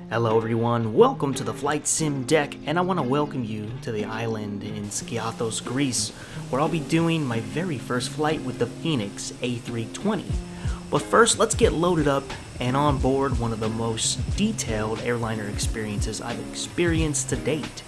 Hello everyone, welcome to the Flight Sim deck, and I want to welcome you to the island in Skiathos, Greece, where I'll be doing my very first flight with the Fenix A320. But first, let's get loaded up and on board one of the most detailed airliner experiences I've experienced to date.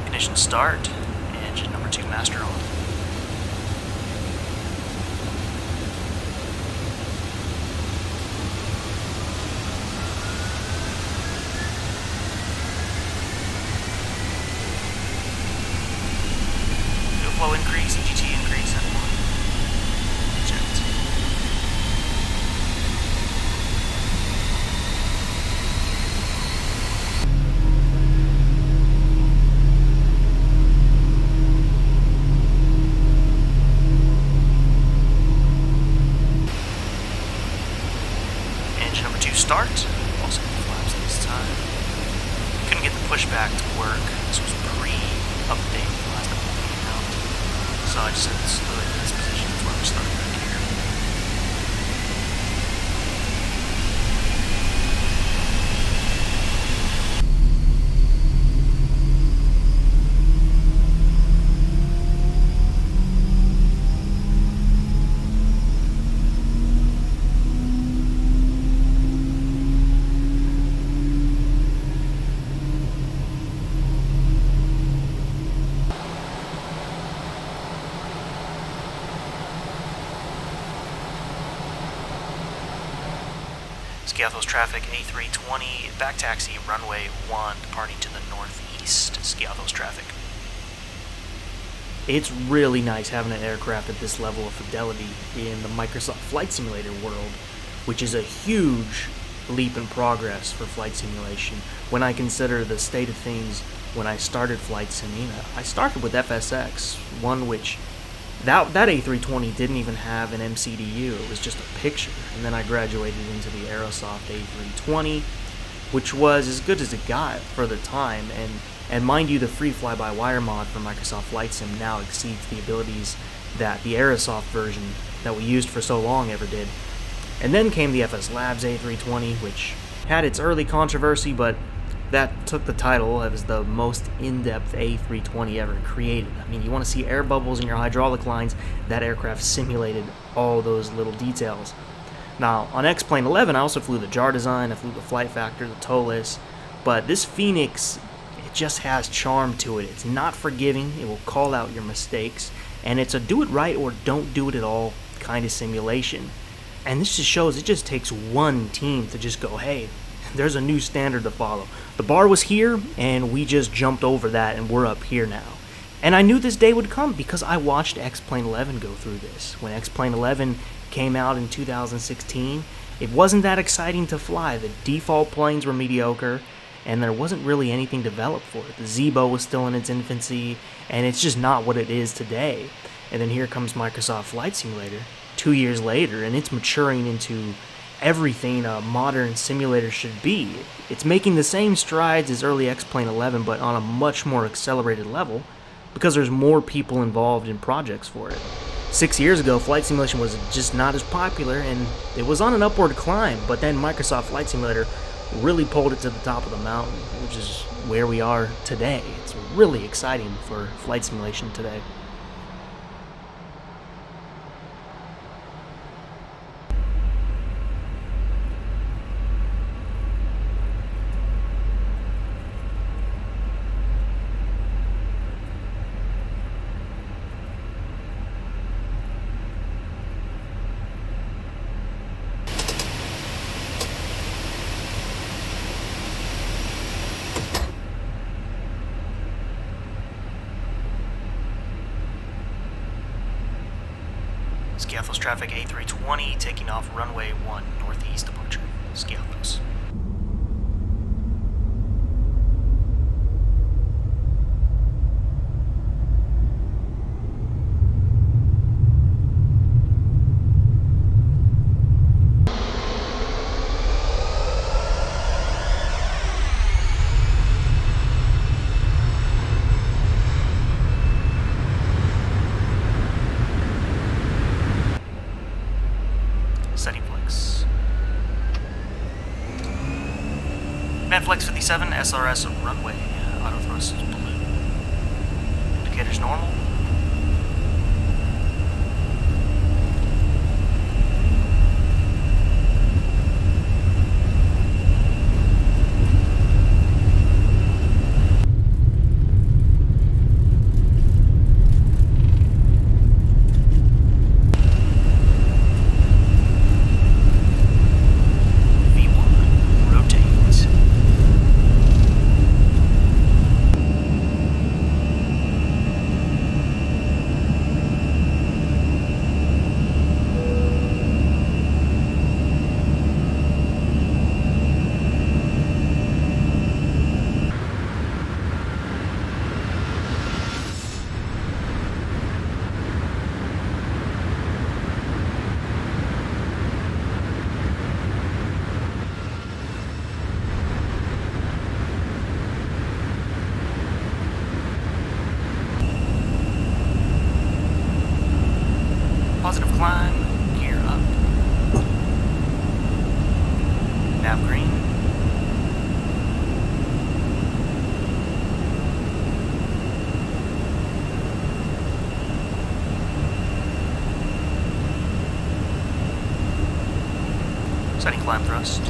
Ignition start, engine number 2 master on. Fuel flow increase, EGT increase, and eject. Number 2 start, also hit the flaps this time. Couldn't get the pushback to work. This was pre-update the last update came out. So I just had to slow it in this position. That's why we started back here. Skiathos traffic A320, back taxi runway 1, departing to the northeast. Skiathos traffic. It's really nice having an aircraft at this level of fidelity in the Microsoft Flight Simulator world, which is a huge leap in progress for flight simulation. When I consider the state of things when I started flight simming, I started with FSX, one which That A320 didn't even have an MCDU, it was just a picture, and then I graduated into the Aerosoft A320, which was as good as it got for the time, and mind you, the free fly-by-wire mod for Microsoft Flight Sim now exceeds the abilities that the Aerosoft version that we used for so long ever did. And then came the FS Labs A320, which had its early controversy, but that took the title as the most in-depth A320 ever created. I mean, you want to see air bubbles in your hydraulic lines, that aircraft simulated all those little details. Now, on X-Plane 11, I also flew the jar design, I flew the flight factor, the TOLIS, but this Fenix, it just has charm to it. It's not forgiving, it will call out your mistakes, and it's a do it right or don't do it at all kind of simulation. And this just shows it just takes one team to just go, hey, there's a new standard to follow. The bar was here, and we just jumped over that, and we're up here now. And I knew this day would come because I watched X-Plane 11 go through this. When X-Plane 11 came out in 2016, it wasn't that exciting to fly. The default planes were mediocre, and there wasn't really anything developed for it. The Zebo was still in its infancy, and it's just not what it is today. And then here comes Microsoft Flight Simulator 2 years later, and it's maturing into everything a modern simulator should be. It's making the same strides as early X-Plane 11, but on a much more accelerated level, because there's more people involved in projects for it. 6 years ago, flight simulation was just not as popular, and it was on an upward climb, but then Microsoft Flight Simulator really pulled it to the top of the mountain, which is where we are today. It's really exciting for flight simulation today. Skiathos traffic A320 taking off runway 1 northeast departure. Skiathos. Setting flex. Flex 57, SRS runway. Auto thrust is blue. Indicators normal. Positive climb, gear up. Nav green. Setting climb thrust.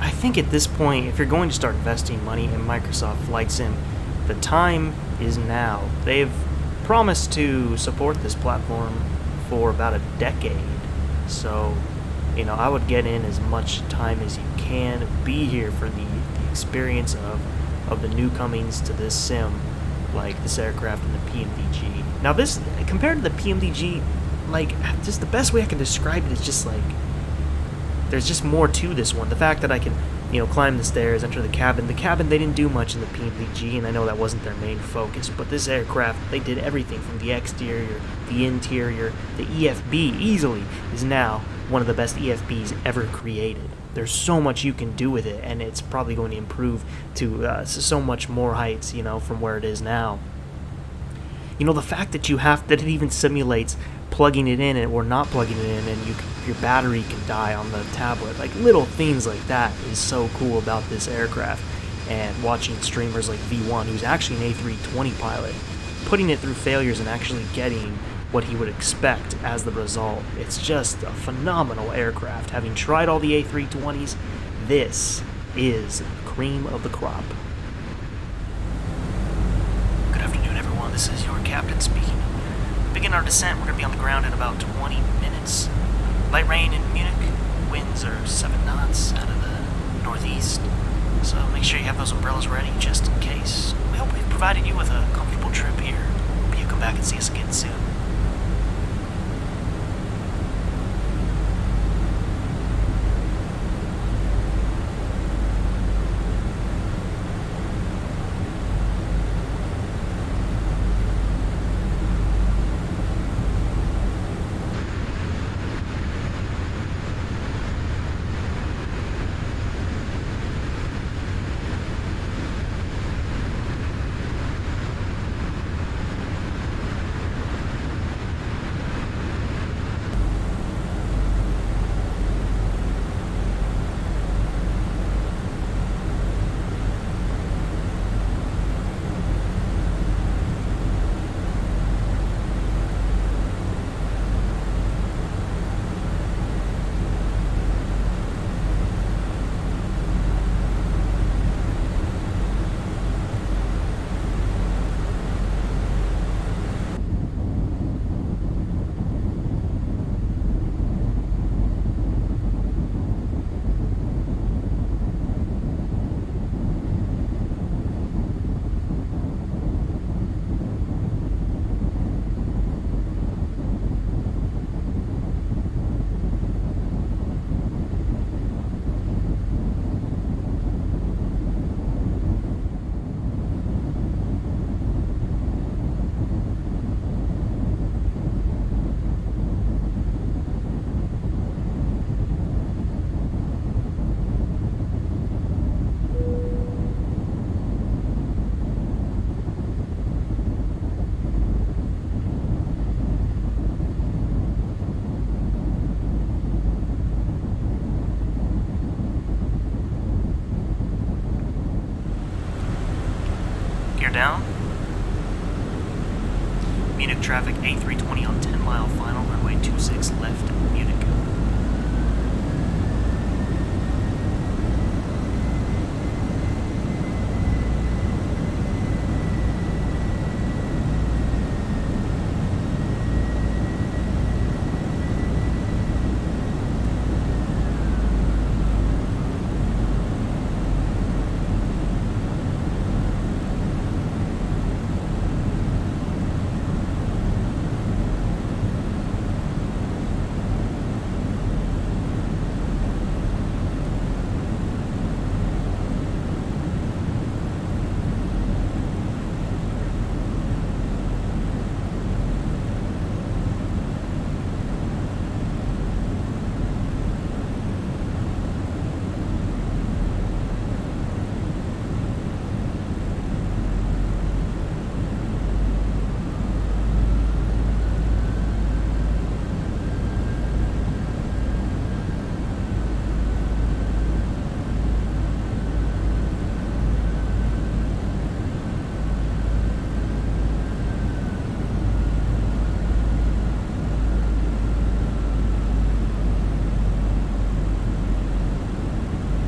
I think at this point, if you're going to start investing money in Microsoft Flight Sim, the time is now. They've promised to support this platform for about a decade. So, you know, I would get in as much time as you can, be here for the experience of the newcomings to this sim, like this aircraft and the PMDG. Now this, compared to the PMDG, like, just the best way I can describe it is just like, there's just more to this one. The fact that I can, you know, climb the stairs, enter the cabin. The cabin, they didn't do much in the PMDG, and I know that wasn't their main focus, but this aircraft, they did everything from the exterior, the interior. The EFB easily is now one of the best EFBs ever created. There's so much you can do with it, and it's probably going to improve to so much more heights, you know, from where it is now. You know, the fact that that it even simulates plugging it in or not plugging it in, and your battery can die on the tablet. Like, little things like that is so cool about this aircraft. And watching streamers like V1, who's actually an A320 pilot, putting it through failures and actually getting what he would expect as the result. It's just a phenomenal aircraft. Having tried all the A320s, this is cream of the crop. Good afternoon, everyone. This is your captain speaking. Begin our descent. We're going to be on the ground in about 20 minutes. Light rain in Munich. Winds are 7 knots out of the northeast. So make sure you have those umbrellas ready just in case. We hope we've provided you with a comfortable trip here. Hope you come back and see us again soon. Down. Munich traffic A320 on 10-mile final, runway 26 left, Munich.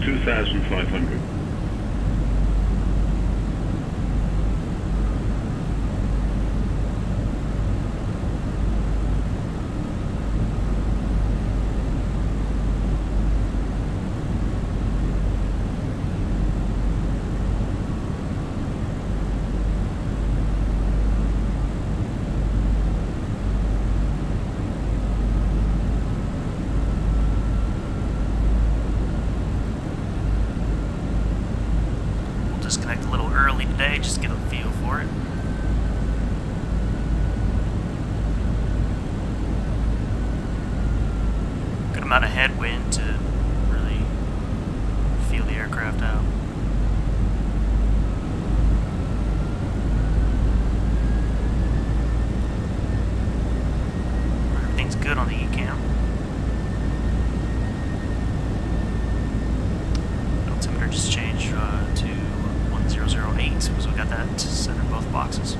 $2,500. Disconnect a little early today, just to get a feel for it. Good amount of headwind to really feel the aircraft out. Everything's good on the ECAM. Altimeter just changed to 1008, so we got that set in both boxes.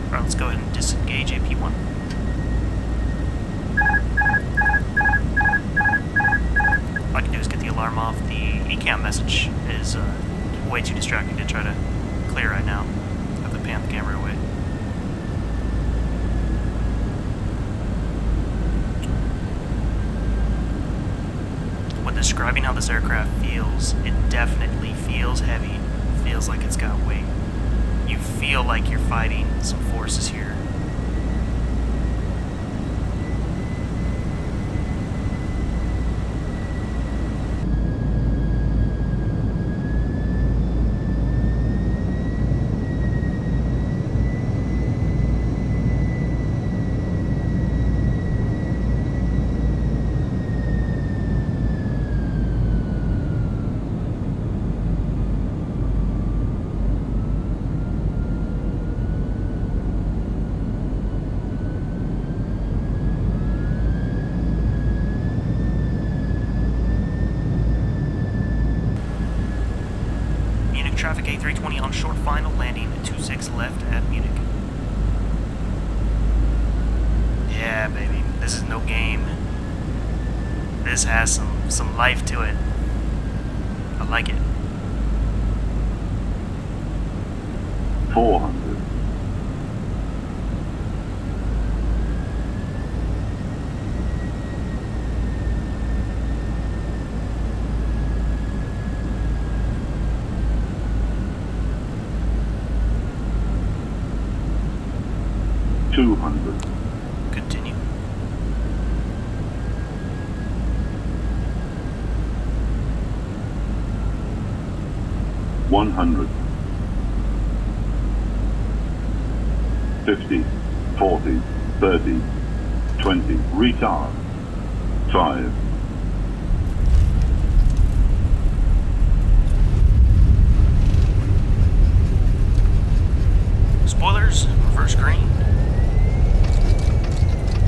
Alright, let's go ahead and disengage AP1. All I can do is get the alarm off. The ECAM message is way too distracting to try to clear right now. I have to pan the camera away. When describing how this aircraft feels, it definitely feels heavy. It feels like it's got weight. You feel like you're fighting some forces here. Traffic A320 on short final landing 26 left at Munich. Yeah, baby, this is no game. This has some life to it. I like it. 400. 200. Continue. 100. 50, 40, 30, 20. Retard. 5. Spoilers, reverse green.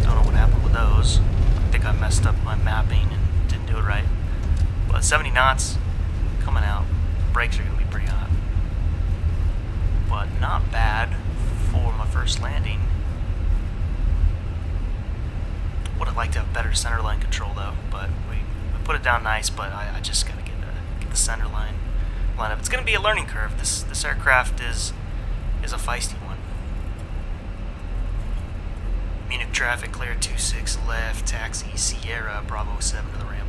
Don't know what happened with those. I think I messed up my mapping and didn't do it right. But 70 knots coming out. Brakes are going to be pretty hot. But not bad for my first landing. Would have liked to have better center line control though, but we put it down nice, but I just got to get the center line up. It's going to be a learning curve. This aircraft is a feisty one. Munich traffic clear 26 left, taxi Sierra Bravo 7 to the ramp.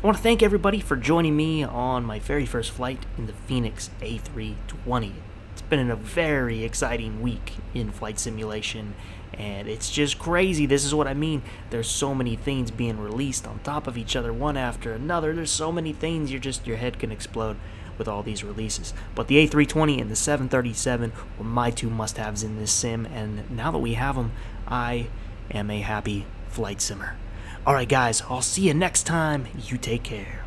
I want to thank everybody for joining me on my very first flight in the Fenix A320. It's been a very exciting week in flight simulation, and it's just crazy. This is what I mean. There's so many things being released on top of each other, one after another. There's so many things, your head can explode with all these releases. But the A320 and the 737 were my two must-haves in this sim, and now that we have them, I am a happy flight simmer. Alright guys, I'll see you next time. You take care.